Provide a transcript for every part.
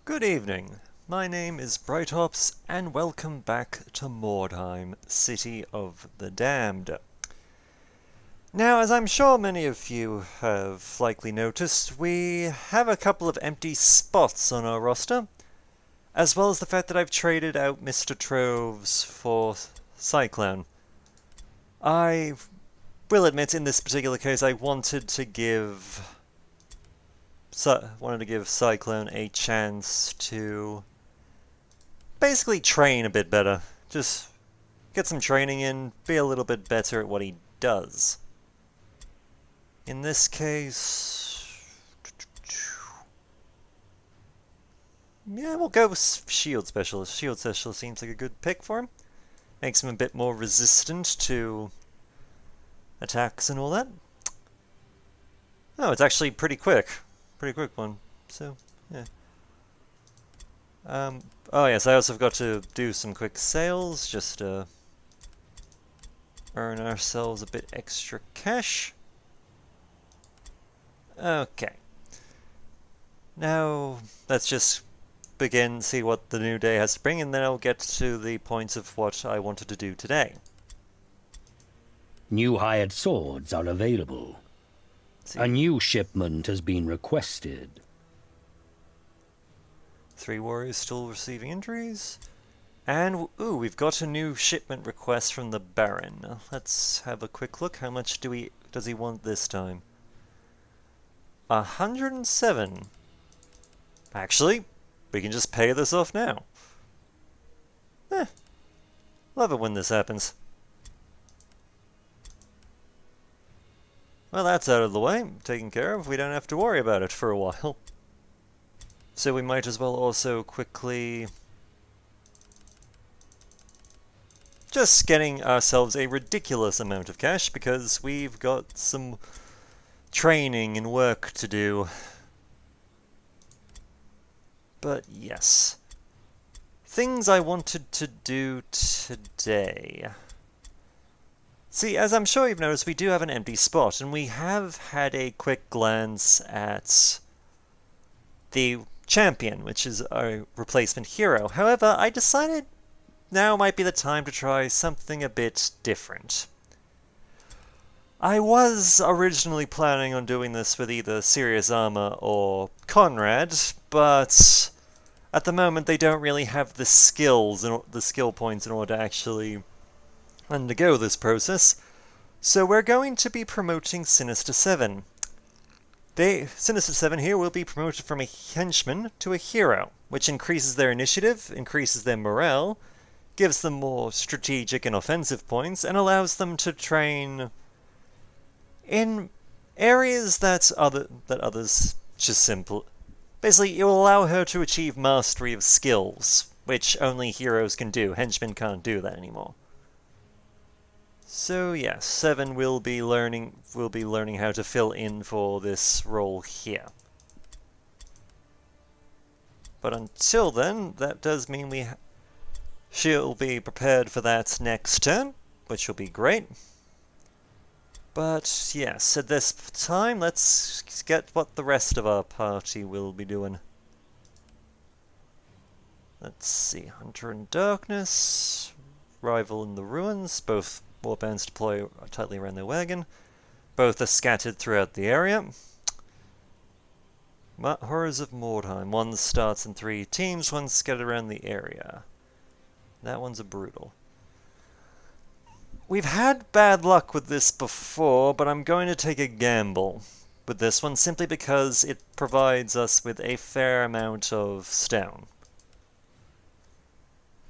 Good evening. My name is Brightops, and welcome back to Mordheim, City of the Damned. Now, as I'm sure many of you have likely noticed, we have a couple of empty spots on our roster, as well as the fact that I've traded out Mr. Troves for Cyclone. I will admit, in this particular case, I wanted to give Cyclone a chance to basically train a bit better. Just get some training in, be a little bit better at what he does. In this case, yeah, we'll go with Shield Specialist. Shield Specialist seems like a good pick for him. Makes him a bit more resistant to attacks and all that. Oh, it's actually pretty quick. Pretty quick one. So, yeah. Oh yes, I also forgot to do some quick sales, just to earn ourselves a bit extra cash. Okay. Now, let's just begin, see what the new day has to bring, and then I'll get to the points of what I wanted to do today. New hired swords are available. A new shipment has been requested. 3 warriors still receiving injuries. And, ooh, we've got a new shipment request from the Baron. Let's have a quick look. How much does he want this time? 107. Actually, we can just pay this off now. Love it when this happens. Well, that's out of the way, taken care of. We don't have to worry about it for a while. So we might as well also quickly just getting ourselves a ridiculous amount of cash, because we've got some training and work to do. But yes. Things I wanted to do today. See, as I'm sure you've noticed, we do have an empty spot, and we have had a quick glance at the champion, which is our replacement hero. However, I decided now might be the time to try something a bit different. I was originally planning on doing this with either Serious Armor or Conrad, but at the moment they don't really have the skills and the skill points in order to actually undergo this process, so we're going to be promoting Sinister 7. Sinister 7 here will be promoted from a henchman to a hero, which increases their initiative, increases their morale, gives them more strategic and offensive points, and allows them to train in areas that others just simple. Basically, it will allow her to achieve mastery of skills, which only heroes can do. Henchmen can't do that anymore. So yes, 7 will be learning how to fill in for this role here. But until then, that does mean she'll be prepared for that next turn, which will be great. But yes, at this time, let's get what the rest of our party will be doing. Let's see, Hunter in Darkness, Rival in the Ruins, both warbands deploy tightly around their wagon. Both are scattered throughout the area. Horrors of Mordheim. One starts in 3 teams, one's scattered around the area. That one's a brutal. We've had bad luck with this before, but I'm going to take a gamble with this one simply because it provides us with a fair amount of stone.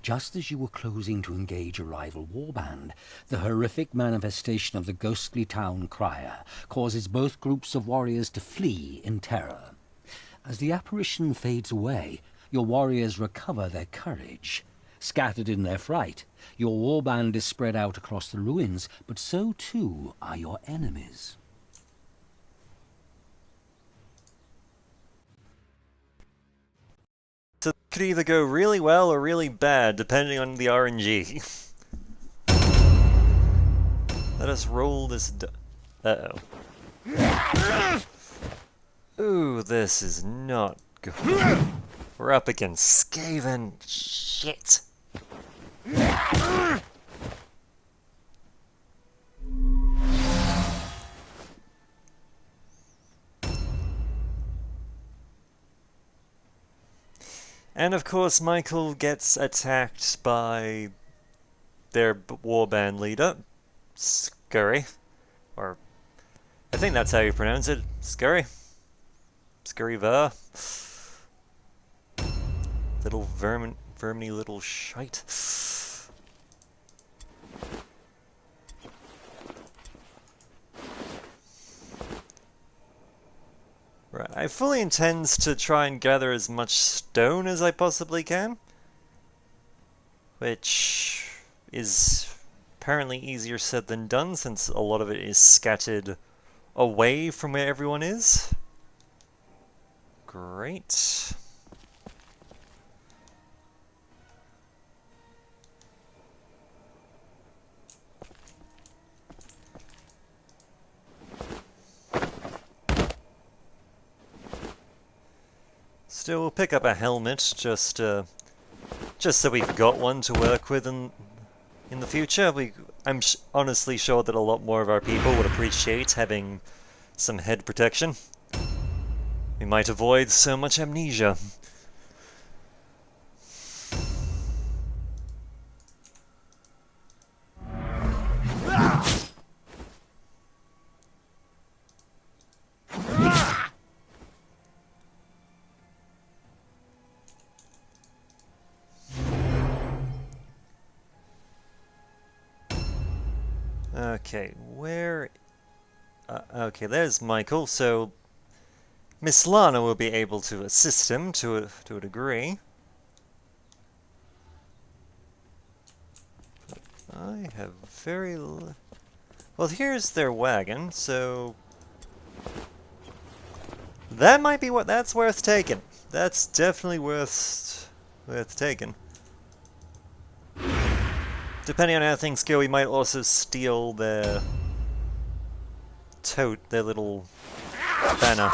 Just as you were closing to engage a rival warband, the horrific manifestation of the ghostly town crier causes both groups of warriors to flee in terror. As the apparition fades away, your warriors recover their courage. Scattered in their fright, your warband is spread out across the ruins, but so too are your enemies. So it could either go really well or really bad, depending on the RNG. Let us roll this uh-oh. Ooh, this is not good. We're up against Skaven. Shit. And of course, Michael gets attacked by their warband leader, Scurry. Or, I think that's how you pronounce it. Scurry? Scurry-ver? Little verminy little shite. Right, I fully intend to try and gather as much stone as I possibly can. Which is apparently easier said than done, since a lot of it is scattered away from where everyone is. Great. Still, we'll pick up a helmet just so we've got one to work with in the future. I'm honestly sure that a lot more of our people would appreciate having some head protection. We might avoid so much amnesia. Okay, where... okay, there's Michael, so... Miss Lana will be able to assist him to a degree. I have very... Well, here's their wagon, so... That might be what... That's worth taking. That's definitely worth taking. Depending on how things go, we might also steal their tote, their little banner.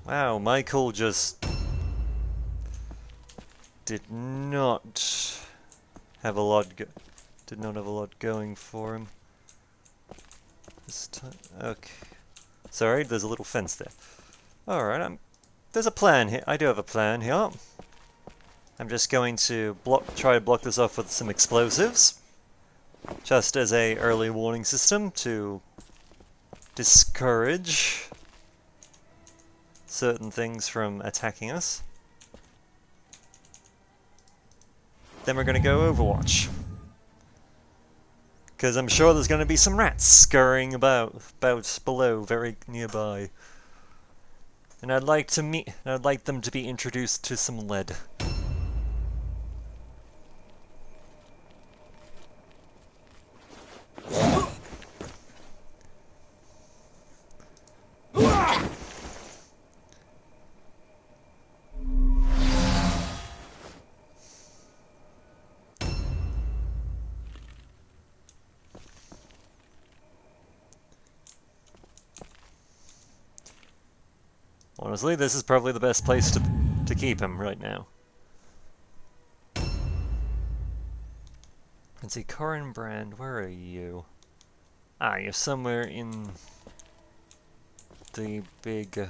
Wow, Michael just did not have a lot going for him this time. Okay, sorry, there's a little fence there. All right, there's a plan here. I do have a plan here. I'm just going to try to block this off with some explosives, just as a early warning system to discourage certain things from attacking us. Then we're going to go Overwatch, because I'm sure there's going to be some rats scurrying about below, very nearby. And I'd like them to be introduced to some lead. Honestly, this is probably the best place to keep him right now. Let's see, Corin Brand, where are you? Ah, you're somewhere in the big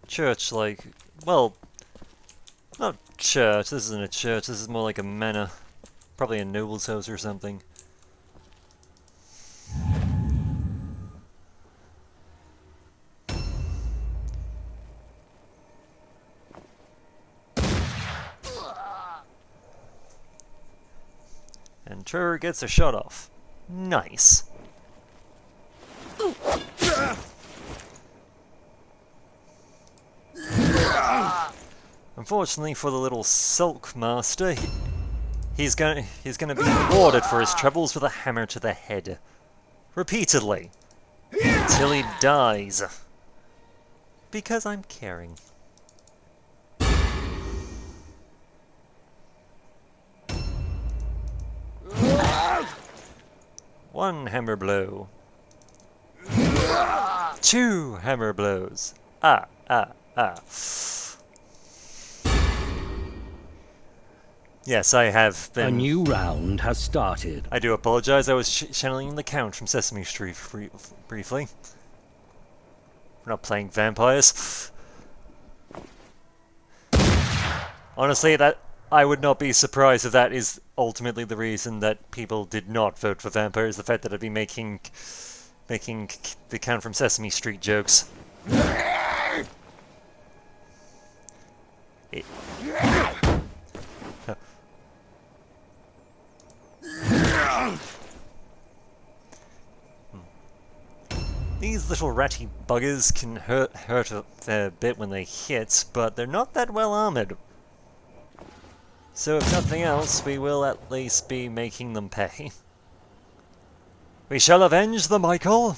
church, like, well, not church, this isn't a church, this is more like a manor. Probably a noble's house or something. And Trevor gets a shot off. Nice. Unfortunately for the little Sulk Master, he's gonna be rewarded for his troubles with a hammer to the head. Repeatedly. Until he dies. Because I'm caring. One hammer blow. 2 hammer blows. Ah, ah, ah. Yes, I have been... A new round has started. I do apologize, I was channeling the Count from Sesame Street briefly. We're not playing vampires. Honestly, that I would not be surprised if that is ultimately the reason that people did not vote for vampires, the fact that I'd be making the Count from Sesame Street jokes. These little ratty buggers can hurt a fair bit when they hit, but they're not that well armored. So if nothing else, we will at least be making them pay. We shall avenge the Michael!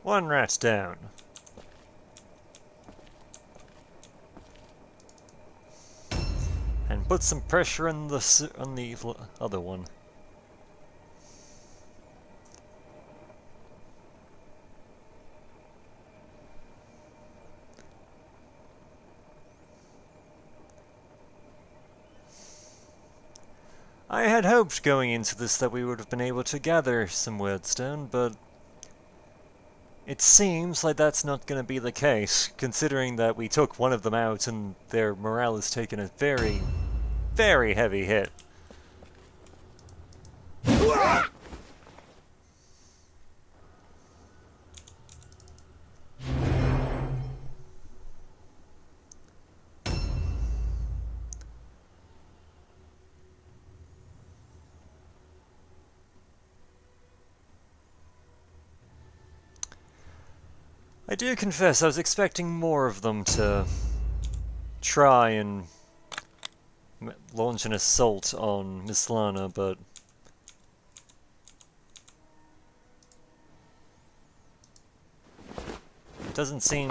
One rat down. And put some pressure on the other one. I had hoped going into this that we would have been able to gather some wyrdstone, but it seems like that's not going to be the case, considering that we took one of them out and their morale has taken a very, very heavy hit. I do confess I was expecting more of them to try and launch an assault on Miss Lana, but doesn't seem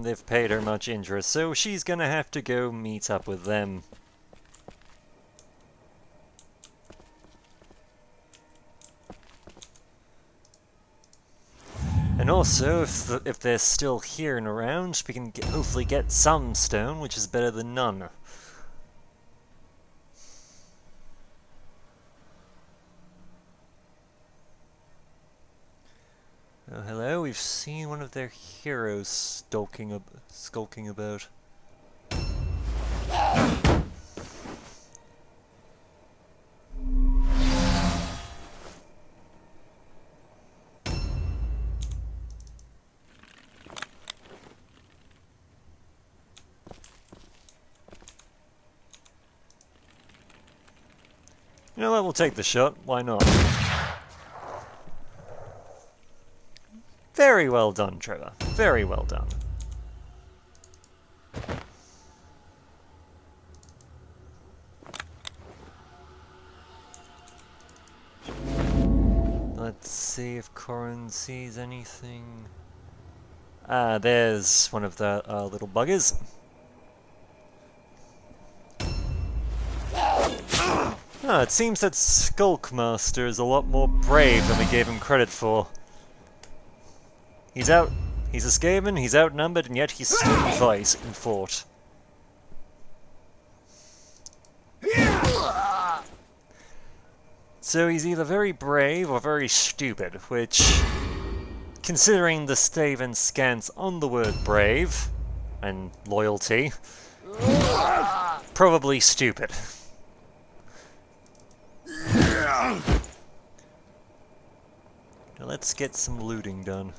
they've paid her much interest, so she's gonna have to go meet up with them. And also, if they're still here and around, we can hopefully get some stone, which is better than none. Oh, hello, we've seen one of their heroes skulking about. You know what, we'll take the shot, why not? Very well done, Trevor. Very well done. Let's see if Corin sees anything. Ah, there's one of the little buggers. Ah, it seems that Skulkmaster is a lot more brave than we gave him credit for. He's a Skaven, he's outnumbered, and yet he's still in fought. So he's either very brave or very stupid, which, considering the Skaven scans on the word brave and loyalty, probably stupid. Now let's get some looting done.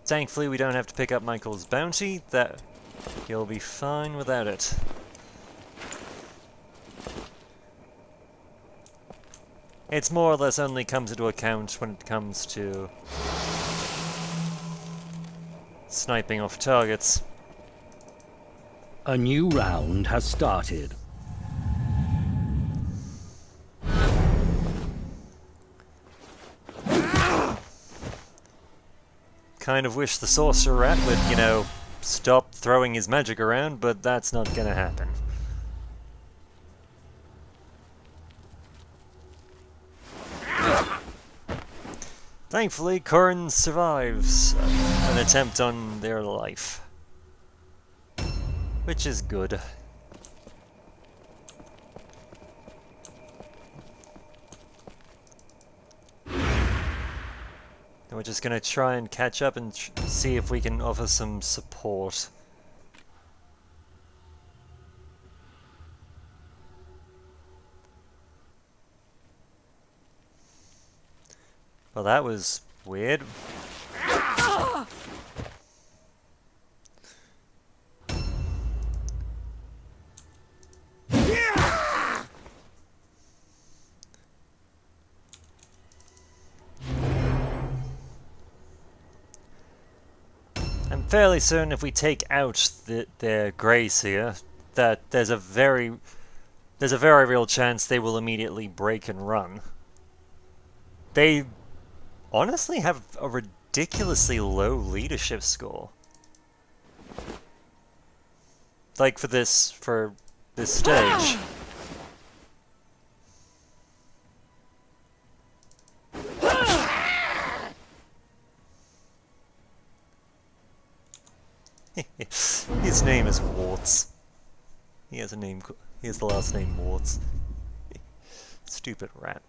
Thankfully we don't have to pick up Michael's bounty. That he'll be fine without it. It's more or less only comes into account when it comes to sniping off targets. A new round has started. Kind of wish the sorcerer rat would, you know, stop throwing his magic around, but that's not gonna happen. Thankfully, Corin survives an attempt on their life, which is good. And we're just gonna try and catch up and see if we can offer some support. Well, that was weird. I'm fairly certain if we take out their grace here, that there's a very real chance they will immediately break and run. They honestly have a ridiculously low leadership score. Like for this stage. His name is Warts. He has the last name Warts. Stupid rat.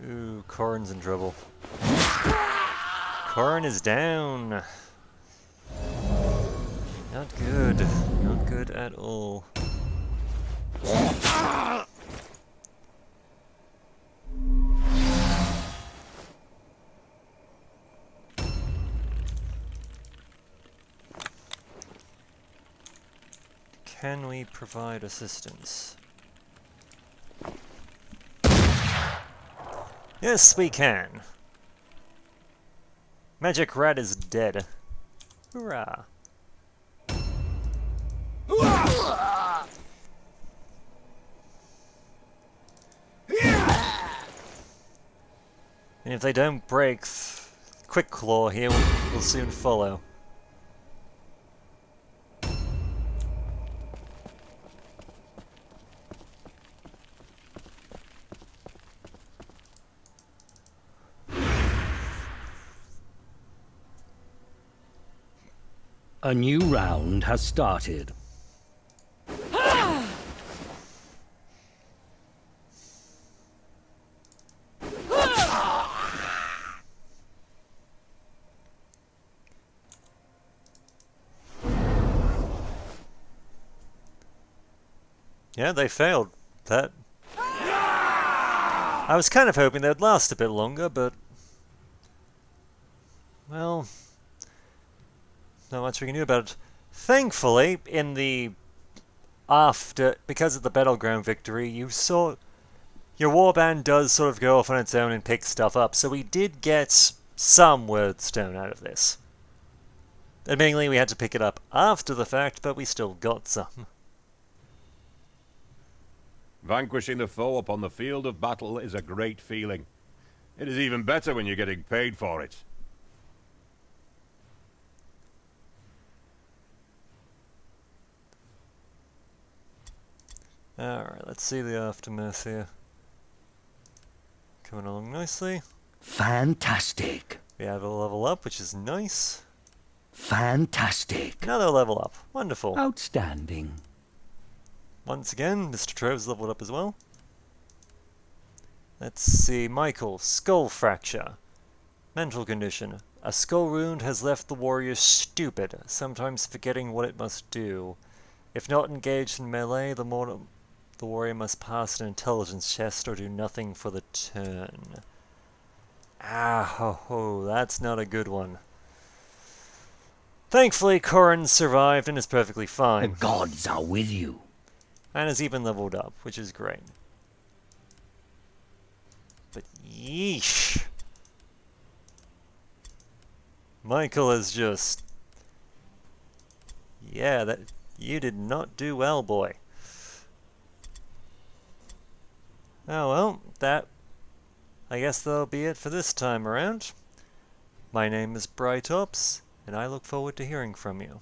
Ooh, Corin's in trouble. Corin is down. Not good. Not good at all. Can we provide assistance? Yes, we can. Magic Rat is dead. Hurrah. And if they don't break, Quick Claw here will soon follow. A new round has started. Yeah, they failed. That. I was kind of hoping they'd last a bit longer, but well, not much we can do about it. Thankfully, in the because of the battleground victory, you saw your warband does sort of go off on its own and pick stuff up, so we did get some wordstone out of this. Admittingly, we had to pick it up after the fact, but we still got some. Vanquishing the foe upon the field of battle is a great feeling. It is even better when you're getting paid for it. Alright, let's see the aftermath here. Coming along nicely. Fantastic. We have a level up, which is nice. Fantastic. Another level up. Wonderful. Outstanding. Once again, Mr. Trove's leveled up as well. Let's see, Michael, skull fracture. Mental condition. A skull wound has left the warrior stupid, sometimes forgetting what it must do. If not engaged in melee, the The warrior must pass an intelligence test or do nothing for the turn. Ah, ho, ho, that's not a good one. Thankfully, Corin survived and is perfectly The fine. gods are with you. And has even leveled up, which is great. But yeesh. Michael is just... Yeah, that you did not do well, boy. Oh well, I guess that'll be it for this time around. My name is Bright Ops, and I look forward to hearing from you.